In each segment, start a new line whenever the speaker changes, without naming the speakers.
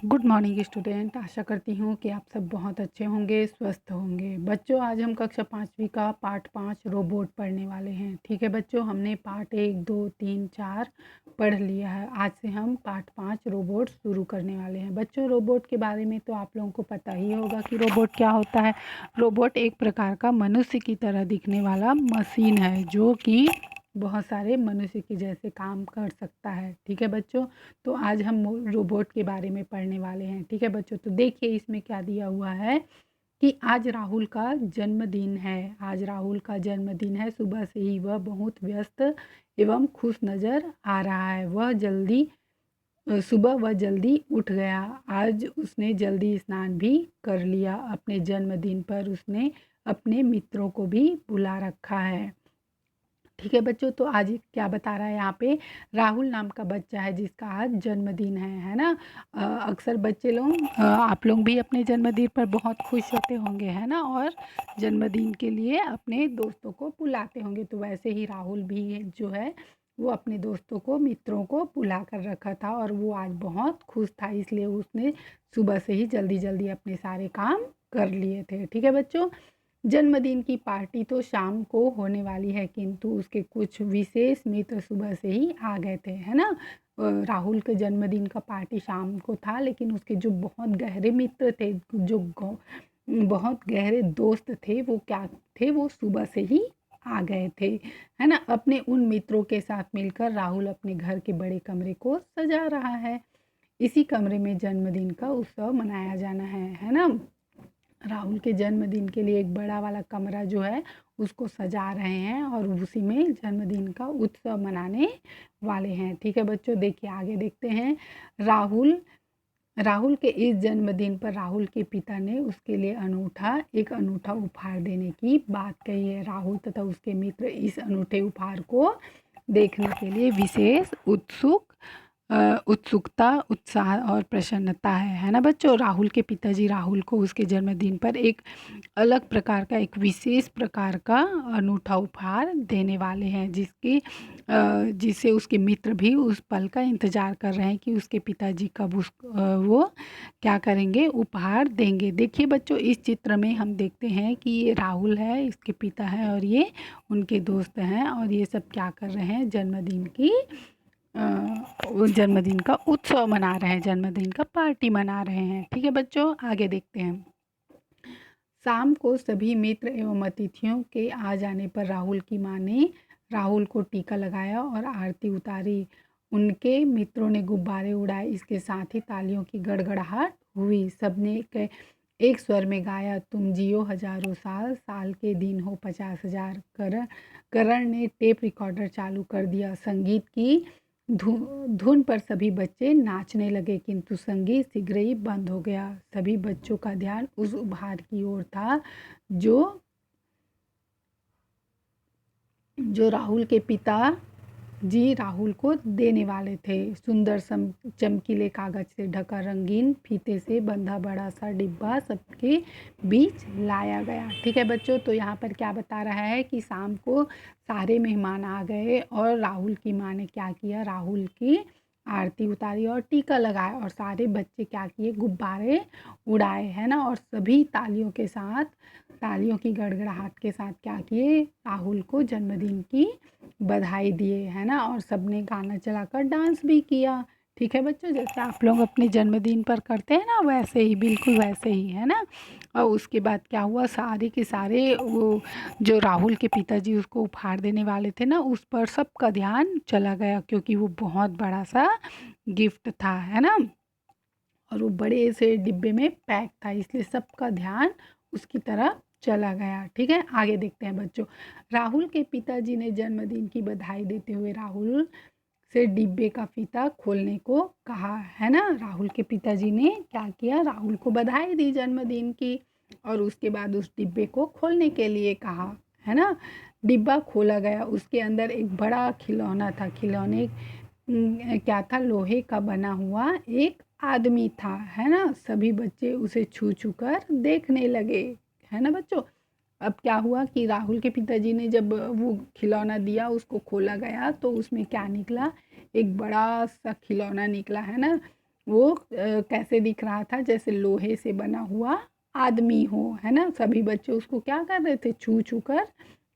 Good morning student. आशा करती हूँ कि आप सब बहुत अच्छे होंगे, स्वस्थ होंगे। बच्चों, आज हम कक्षा 5वीं का पार्ट 5 रोबोट पढ़ने वाले हैं। ठीक है बच्चों, हमने पार्ट 1, 2, 3, 4 पढ़ लिया है। आज से हम पार्ट 5 रोबोट शुरू करने वाले हैं। बच्चों, रोबोट के बारे में तो आप लोगों को पता ही होगा कि रोबोट क्या होता है। रोबोट एक प्रकार का मनुष्य की तरह दिखने वाला मशीन है जो कि बहुत सारे मनुष्य के जैसे काम कर सकता है। ठीक है बच्चों, तो आज हम रोबोट के बारे में पढ़ने वाले हैं। ठीक है बच्चों, तो देखिए इसमें क्या दिया हुआ है कि आज राहुल का जन्मदिन है। आज राहुल का जन्मदिन है। सुबह से ही वह बहुत व्यस्त एवं खुश नज़र आ रहा है। सुबह वह जल्दी उठ गया। आज उसने जल्दी स्नान भी कर लिया। अपने जन्मदिन पर उसने अपने मित्रों को भी बुला रखा है। ठीक है बच्चों, तो आज क्या बता रहा है यहाँ पे, राहुल नाम का बच्चा है जिसका आज जन्मदिन है ना। अक्सर बच्चे लोग आप लोग भी अपने जन्मदिन पर बहुत खुश होते होंगे, है ना, और जन्मदिन के लिए अपने दोस्तों को बुलाते होंगे। तो वैसे ही राहुल भी जो है वो अपने दोस्तों को, मित्रों को बुला कर रखा था और वो आज बहुत खुश था, इसलिए उसने सुबह से ही जल्दी जल्दी अपने सारे काम कर लिए थे। ठीक है बच्चों, जन्मदिन की पार्टी तो शाम को होने वाली है, किंतु उसके कुछ विशेष मित्र सुबह से ही आ गए थे, है ना। राहुल के जन्मदिन का पार्टी शाम को था, लेकिन उसके जो बहुत गहरे मित्र थे, जो बहुत गहरे दोस्त थे, वो क्या थे, वो सुबह से ही आ गए थे, है ना। अपने उन मित्रों के साथ मिलकर राहुल अपने घर के बड़े कमरे को सजा रहा है। इसी कमरे में जन्मदिन का उत्सव मनाया जाना है ना। राहुल के जन्मदिन के लिए एक बड़ा वाला कमरा जो है उसको सजा रहे हैं और उसी में जन्मदिन का उत्सव मनाने वाले हैं। ठीक है बच्चों, देखिए आगे देखते हैं। राहुल राहुल के इस जन्मदिन पर राहुल के पिता ने उसके लिए एक अनूठा उपहार देने की बात कही है। राहुल तथा उसके मित्र इस अनूठे उपहार को देखने के लिए विशेष उत्सुकता, उत्साह और प्रसन्नता है ना बच्चों। राहुल के पिताजी राहुल को उसके जन्मदिन पर एक अलग प्रकार का, एक विशेष प्रकार का अनूठा उपहार देने वाले हैं, जिससे उसके मित्र भी उस पल का इंतज़ार कर रहे हैं कि उसके पिताजी कब वो क्या करेंगे, उपहार देंगे। देखिए बच्चों, इस चित्र में हम देखते हैं कि ये राहुल है, इसके पिता है और ये उनके दोस्त हैं और ये सब क्या कर रहे हैं, जन्मदिन का उत्सव मना रहे हैं, जन्मदिन का पार्टी मना रहे हैं। ठीक है बच्चों, आगे देखते हैं। शाम को सभी मित्र एवं अतिथियों के आ जाने पर राहुल की माँ ने राहुल को टीका लगाया और आरती उतारी। उनके मित्रों ने गुब्बारे उड़ाए, इसके साथ ही तालियों की गड़गड़ाहट हुई। सबने एक स्वर में गाया, तुम जियो हजारों साल, साल के दिन हो 50,000। करण ने टेप रिकॉर्डर चालू कर दिया। संगीत की धुन पर सभी बच्चे नाचने लगे, किंतु संगीत शीघ्र ही बंद हो गया। सभी बच्चों का ध्यान उस उपहार की ओर था जो राहुल के पिता जी राहुल को देने वाले थे। सुंदर चमकीले कागज से ढका रंगीन फीते से बंधा बड़ा सा डिब्बा सबके बीच लाया गया। ठीक है बच्चों, तो यहाँ पर क्या बता रहा है कि शाम को सारे मेहमान आ गए और राहुल की माँ ने क्या किया, राहुल की आरती उतारी और टीका लगाया और सारे बच्चे क्या किए, गुब्बारे उड़ाए, है ना। और सभी तालियों की गड़गड़ाहट के साथ क्या किए, राहुल को जन्मदिन की बधाई दिए, है ना। और सबने गाना चलाकर डांस भी किया। ठीक है बच्चों, जैसे आप लोग अपने जन्मदिन पर करते हैं ना, वैसे ही, बिल्कुल वैसे ही, है ना। और उसके बाद क्या हुआ, सारे के सारे वो जो राहुल के पिताजी उसको उपहार देने वाले थे ना, उस पर सबका ध्यान चला गया, क्योंकि वो बहुत बड़ा सा गिफ्ट था, है ना, और वो बड़े से डिब्बे में पैक था, इसलिए सबका ध्यान उसकी तरफ चला गया। ठीक है, आगे देखते हैं बच्चों। राहुल के पिताजी ने जन्मदिन की बधाई देते हुए राहुल से डिब्बे का फीता खोलने को कहा, है ना। राहुल के पिताजी ने क्या किया, राहुल को बधाई दी जन्मदिन की और उसके बाद उस डिब्बे को खोलने के लिए कहा, है ना। डिब्बा खोला गया, उसके अंदर एक बड़ा खिलौना था। खिलौने क्या था, लोहे का बना हुआ एक आदमी था, है ना। सभी बच्चे उसे छू छू कर देखने लगे, है ना बच्चों। अब क्या हुआ कि राहुल के पिताजी ने जब वो खिलौना दिया, उसको खोला गया तो उसमें क्या निकला, एक बड़ा सा खिलौना निकला, है ना। वो कैसे दिख रहा था, जैसे लोहे से बना हुआ आदमी हो, है ना। सभी बच्चे उसको क्या कर रहे थे, छू छू कर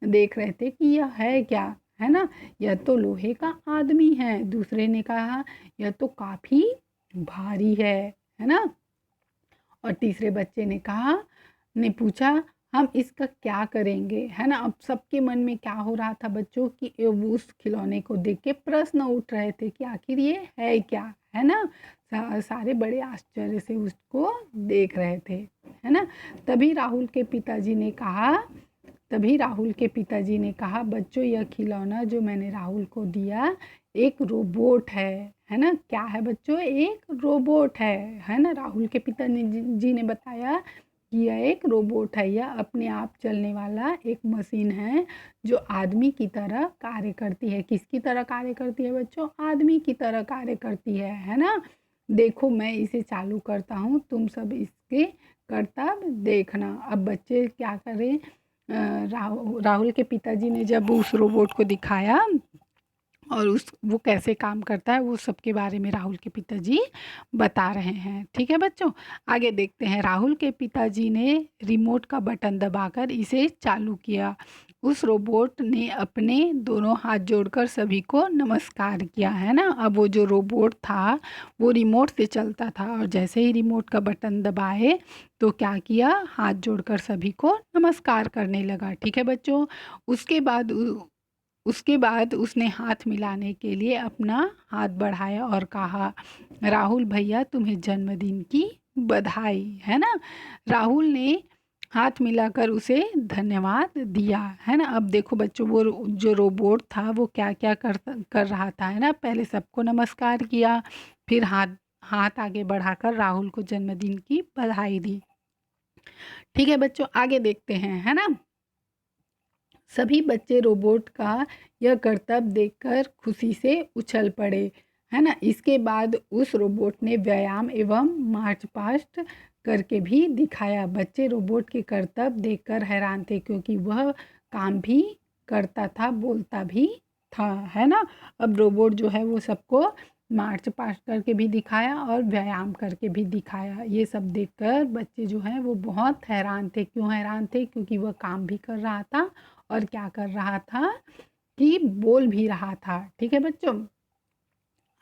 देख रहे थे कि यह है क्या, है ना। यह तो लोहे का आदमी है। दूसरे ने कहा यह तो काफ़ी भारी है ना। और तीसरे बच्चे ने पूछा हम इसका क्या करेंगे, है ना। अब सबके मन में क्या हो रहा था बच्चों की, उस खिलौने को देख के प्रश्न उठ रहे थे कि आखिर ये है क्या, है ना। सारे बड़े आश्चर्य से उसको देख रहे थे, है ना। तभी राहुल के पिताजी ने कहा बच्चों यह खिलौना जो मैंने राहुल को दिया एक रोबोट है ना। क्या है बच्चों, एक रोबोट है ना। राहुल के पिताजी ने बताया कि यह एक रोबोट है, यह अपने आप चलने वाला एक मशीन है जो आदमी की तरह कार्य करती है। किसकी तरह कार्य करती है बच्चों, आदमी की तरह कार्य करती है ना। देखो मैं इसे चालू करता हूँ, तुम सब इसके करतब देखना। अब बच्चे क्या करें, राहुल के पिताजी ने जब उस रोबोट को दिखाया और वो कैसे काम करता है वो सबके बारे में राहुल के पिताजी बता रहे हैं। ठीक है बच्चों, आगे देखते हैं। राहुल के पिताजी ने रिमोट का बटन दबाकर इसे चालू किया। उस रोबोट ने अपने दोनों हाथ जोड़कर सभी को नमस्कार किया, है ना। अब वो जो रोबोट था वो रिमोट से चलता था और जैसे ही रिमोट का बटन दबाए तो क्या किया, हाथ जोड़कर सभी को नमस्कार करने लगा। ठीक है बच्चों, उसके बाद उसने हाथ मिलाने के लिए अपना हाथ बढ़ाया और कहा राहुल भैया तुम्हें जन्मदिन की बधाई, है ना। राहुल ने हाथ मिलाकर उसे धन्यवाद दिया, है ना। अब देखो बच्चों, वो जो रोबोट था वो क्या क्या कर रहा था, है ना। पहले सबको नमस्कार किया, फिर हाथ आगे बढ़ाकर राहुल को जन्मदिन की बधाई दी। ठीक है बच्चों, आगे देखते हैं, है ना। सभी बच्चे रोबोट का यह करतब देखकर खुशी से उछल पड़े, है ना। इसके बाद उस रोबोट ने व्यायाम एवं मार्च पास्ट करके भी दिखाया। बच्चे रोबोट के करतब देखकर हैरान थे क्योंकि वह काम भी करता था, बोलता भी था, है ना। अब रोबोट जो है वो सबको मार्च पास्ट करके भी दिखाया और व्यायाम करके भी दिखाया। ये सब देखकर बच्चे जो हैं वो बहुत हैरान थे। क्यों हैरान थे, क्योंकि वह काम भी कर रहा था और क्या कर रहा था कि बोल भी रहा था। ठीक है बच्चों,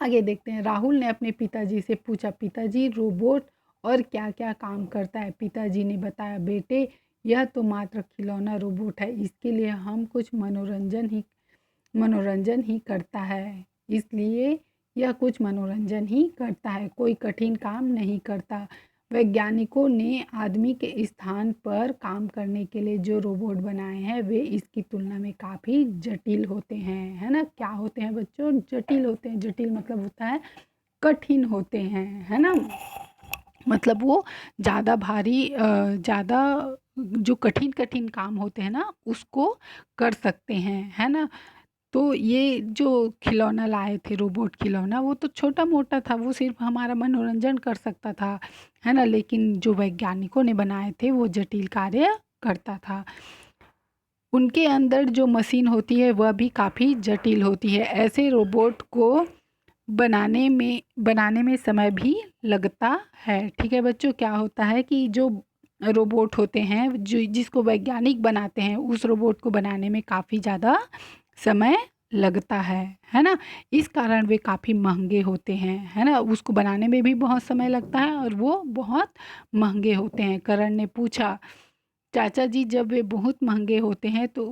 आगे देखते हैं। राहुल ने अपने पिताजी से पूछा पिताजी रोबोट और क्या क्या काम करता है। पिताजी ने बताया बेटे यह तो मात्र खिलौना रोबोट है, इसके लिए हम कुछ मनोरंजन ही करता है, इसलिए यह कुछ मनोरंजन ही करता है, कोई कठिन काम नहीं करता। वैज्ञानिकों ने आदमी के स्थान पर काम करने के लिए जो रोबोट बनाए हैं वे इसकी तुलना में काफ़ी जटिल होते हैं, है ना। क्या होते हैं बच्चों, जटिल होते हैं। जटिल मतलब होता है कठिन होते हैं, है ना। मतलब वो ज़्यादा भारी ज़्यादा जो कठिन कठिन काम होते हैं ना उसको कर सकते हैं, है ना। तो ये जो खिलौना लाए थे रोबोट खिलौना, वो तो छोटा मोटा था, वो सिर्फ हमारा मनोरंजन कर सकता था, है ना। लेकिन जो वैज्ञानिकों ने बनाए थे वो जटिल कार्य करता था। उनके अंदर जो मशीन होती है वह भी काफ़ी जटिल होती है। ऐसे रोबोट को बनाने में समय भी लगता है। ठीक है बच्चों, क्या होता है कि जो रोबोट होते हैं जो जिसको वैज्ञानिक बनाते हैं उस रोबोट को बनाने में काफ़ी ज़्यादा समय लगता है ना। इस कारण वे काफ़ी महंगे होते हैं, है ना। उसको बनाने में भी बहुत समय लगता है और वो बहुत महंगे होते हैं। करण ने पूछा चाचा जी जब वे बहुत महंगे होते हैं तो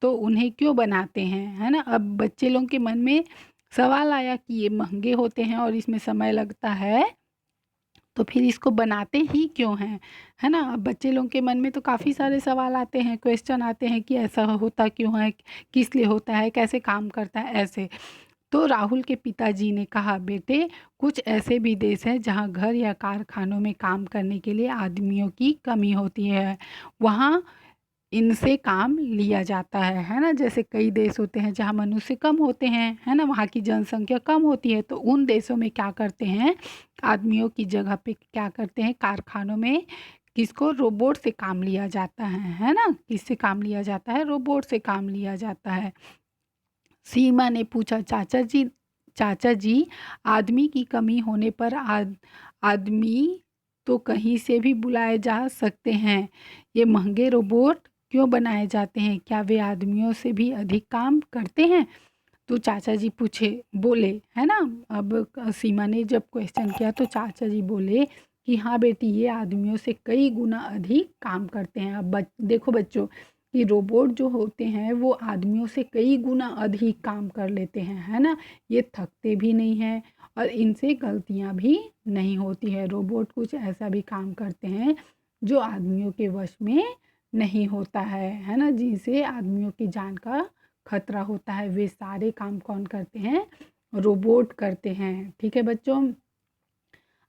उन्हें क्यों बनाते हैं, है ना। अब बच्चे लोगों के मन में सवाल आया कि ये महंगे होते हैं और इसमें समय लगता है तो फिर इसको बनाते ही क्यों हैं, है ना। अब बच्चे लोगों के मन में तो काफ़ी सारे सवाल आते हैं, क्वेश्चन आते हैं कि ऐसा होता क्यों है, किस लिए होता है, कैसे काम करता है, ऐसे। तो राहुल के पिताजी ने कहा बेटे कुछ ऐसे भी देश हैं जहां घर या कारखानों में काम करने के लिए आदमियों की कमी होती है, वहाँ इनसे काम लिया जाता है ना। जैसे कई देश होते हैं जहाँ मनुष्य कम होते हैं, है ना, वहाँ की जनसंख्या कम होती है, तो उन देशों में क्या करते हैं, आदमियों की जगह पे क्या करते हैं, कारखानों में किसको, रोबोट से काम लिया जाता है ना। किससे काम लिया जाता है, रोबोट से काम लिया जाता है। सीमा ने पूछा चाचा जी चाचा जी, आदमी की कमी होने पर आदमी तो कहीं से भी बुलाए जा सकते हैं। ये महंगे रोबोट क्यों बनाए जाते हैं? क्या वे आदमियों से भी अधिक काम करते हैं? तो चाचा जी पूछे बोले, है ना। अब सीमा ने जब क्वेश्चन किया तो चाचा जी बोले कि हाँ बेटी, ये आदमियों से कई गुना अधिक काम करते हैं। अब देखो बच्चों कि रोबोट जो होते हैं वो आदमियों से कई गुना अधिक काम कर लेते हैं, है ना। ये थकते भी नहीं हैं और इनसे गलतियां भी नहीं होती है। रोबोट कुछ ऐसा भी काम करते हैं जो आदमियों के वश में नहीं होता है ना, जिनसे आदमियों की जान का खतरा होता है। वे सारे काम कौन करते हैं? रोबोट करते हैं। ठीक है बच्चों,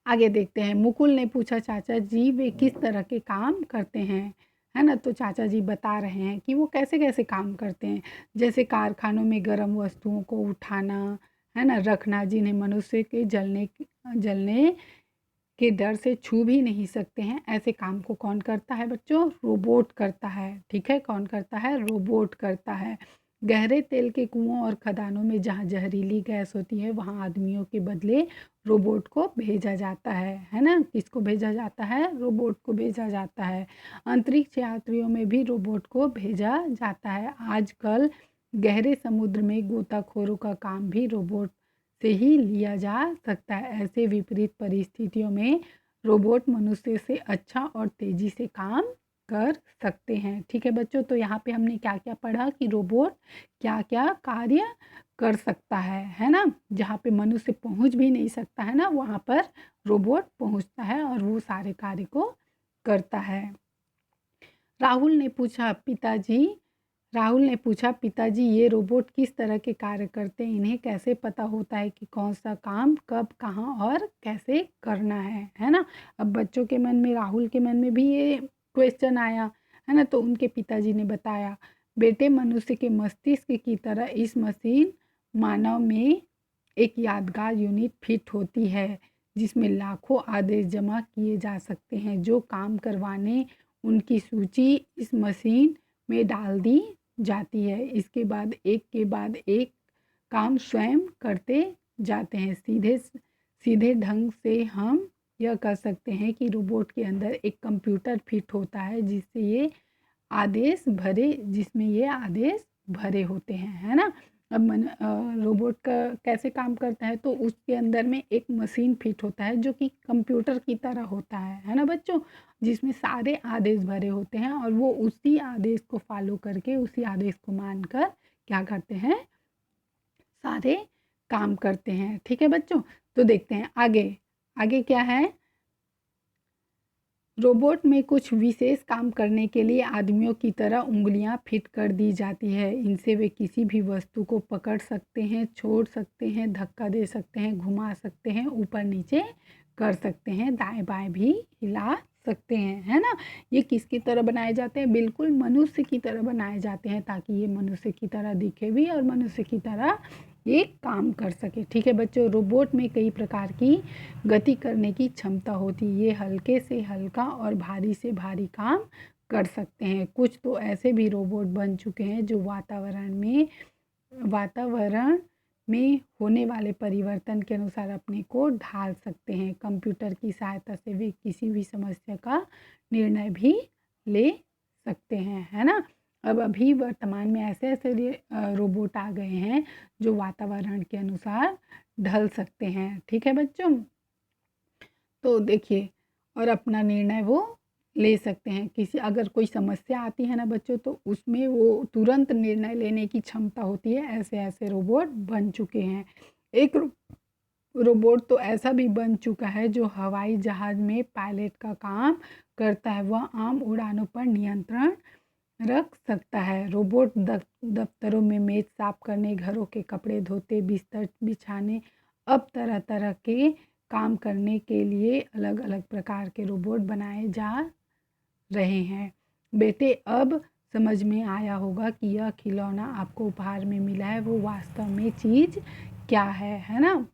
आगे देखते हैं। मुकुल ने पूछा चाचा जी वे किस तरह के काम करते हैं, है ना। तो चाचा जी बता रहे हैं कि वो कैसे कैसे काम करते हैं। जैसे कारखानों में गर्म वस्तुओं को उठाना, है ना, रखना, जिन्हें मनुष्य के जलने के डर से छू भी नहीं सकते हैं। ऐसे काम को कौन करता है बच्चों? रोबोट करता है। ठीक है, कौन करता है? रोबोट करता है। गहरे तेल के कुओं और खदानों में जहाँ जहरीली गैस होती है वहाँ आदमियों के बदले रोबोट को भेजा जाता है ना। किसको भेजा जाता है? रोबोट को भेजा जाता है। अंतरिक्ष यात्रियों में भी रोबोट को भेजा जाता है। आजकल गहरे समुद्र में गोताखोरों का काम भी रोबोट से ही लिया जा सकता है। ऐसे विपरीत परिस्थितियों में रोबोट मनुष्य से अच्छा और तेजी से काम कर सकते हैं। ठीक है बच्चों, तो यहाँ पे हमने क्या क्या पढ़ा कि रोबोट क्या क्या कार्य कर सकता है ना। जहाँ पे मनुष्य पहुँच भी नहीं सकता है ना, वहाँ पर रोबोट पहुँचता है और वो सारे कार्य को करता है। राहुल ने पूछा पिताजी ये रोबोट किस तरह के कार्य करते हैं? इन्हें कैसे पता होता है कि कौन सा काम कब कहाँ और कैसे करना है ना। अब बच्चों के मन में, राहुल के मन में भी ये क्वेश्चन आया, है ना। तो उनके पिताजी ने बताया, बेटे मनुष्य के मस्तिष्क की तरह इस मशीन मानव में एक यादगार यूनिट फिट होती है जिसमें लाखों आदेश जमा किए जा सकते हैं। जो काम करवाने उनकी सूची इस मशीन में डाल दी जाती है। इसके बाद एक के बाद एक काम स्वयं करते जाते हैं। सीधे ढंग से हम यह कह सकते हैं कि रोबोट के अंदर एक कंप्यूटर फिट होता है जिसमें ये आदेश भरे होते हैं, है ना। अब रोबोट का कैसे काम करता है? तो उसके अंदर में एक मशीन फिट होता है जो कि कंप्यूटर की तरह होता है ना बच्चों, जिसमें सारे आदेश भरे होते हैं और वो उसी आदेश को फॉलो करके, उसी आदेश को मानकर क्या करते हैं? सारे काम करते हैं। ठीक है बच्चों, तो देखते हैं आगे क्या है। रोबोट में कुछ विशेष काम करने के लिए आदमियों की तरह उंगलियां फिट कर दी जाती है। इनसे वे किसी भी वस्तु को पकड़ सकते हैं, छोड़ सकते हैं, धक्का दे सकते हैं, घुमा सकते हैं, ऊपर नीचे कर सकते हैं, दाएं बाएं भी हिला सकते हैं, है ना। ये किसकी तरह बनाए जाते हैं? बिल्कुल मनुष्य की तरह बनाए जाते हैं, ताकि ये मनुष्य की तरह दिखे भी और मनुष्य की तरह ये काम कर सके। ठीक है बच्चों, रोबोट में कई प्रकार की गति करने की क्षमता होती है। ये हल्के से हल्का और भारी से भारी काम कर सकते हैं। कुछ तो ऐसे भी रोबोट बन चुके हैं जो वातावरण में होने वाले परिवर्तन के अनुसार अपने को ढाल सकते हैं। कंप्यूटर की सहायता से वे किसी भी समस्या का निर्णय भी ले सकते हैं, है ना। अब अभी वर्तमान में ऐसे ऐसे रोबोट आ गए हैं जो वातावरण के अनुसार ढल सकते हैं। ठीक है बच्चों, तो देखिए, और अपना निर्णय वो ले सकते हैं। अगर कोई समस्या आती है ना बच्चों, तो उसमें वो तुरंत निर्णय लेने की क्षमता होती है। ऐसे ऐसे रोबोट बन चुके हैं। एक रोबोट तो ऐसा भी बन चुका है जो हवाई जहाज में पायलट का काम करता है। वह आम उड़ानों पर नियंत्रण रख सकता है। रोबोट दफ्तरों में मेज साफ करने, घरों के कपड़े धोते, बिस्तर बिछाने, अब तरह तरह के काम करने के लिए अलग अलग प्रकार के रोबोट बनाए जा रहे हैं। बेटे, अब समझ में आया होगा कि यह खिलौना आपको उपहार में मिला है वो वास्तव में चीज़ क्या है ना।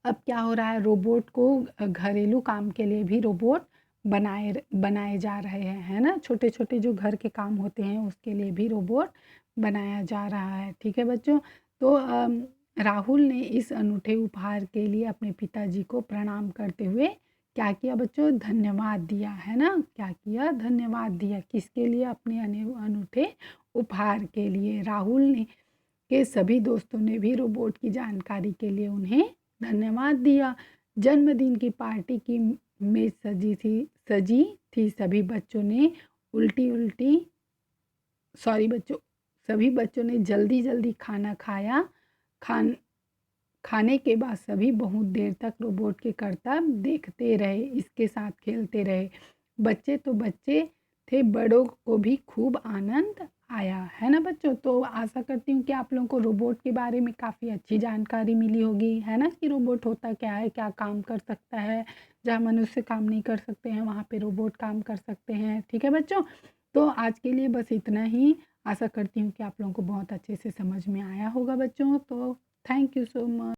अब क्या हो रहा है, रोबोट को घरेलू काम के लिए भी रोबोट बनाए जा रहे हैं, है ना। छोटे छोटे जो घर के काम होते हैं उसके लिए भी रोबोट बनाया जा रहा है। ठीक है बच्चों, तो राहुल ने इस अनूठे उपहार के लिए अपने पिताजी को प्रणाम करते हुए क्या किया बच्चों? धन्यवाद दिया, है ना? क्या किया? धन्यवाद दिया। किसके लिए? अपने अनूठे उपहार के लिए। राहुल ने के सभी दोस्तों ने भी रोबोट की जानकारी के लिए उन्हें धन्यवाद दिया। जन्मदिन की पार्टी की मेज सजी थी। सभी बच्चों ने जल्दी जल्दी खाना खाया। खान खाने के बाद सभी बहुत देर तक रोबोट के करतब देखते रहे, इसके साथ खेलते रहे। बच्चे तो बच्चे थे, बड़ों को भी खूब आनंद आया, है ना बच्चों? तो आशा करती हूँ कि आप लोगों को रोबोट के बारे में काफ़ी अच्छी जानकारी मिली होगी, है ना? कि रोबोट होता क्या है, क्या काम कर सकता है। जहाँ मनुष्य काम नहीं कर सकते हैं वहाँ पे रोबोट काम कर सकते हैं। ठीक है बच्चों? तो आज के लिए बस इतना ही। आशा करती हूँ कि आप लोगों को बहुत अच्छे से समझ में आया होगा बच्चों। तो थैंक यू सो मच।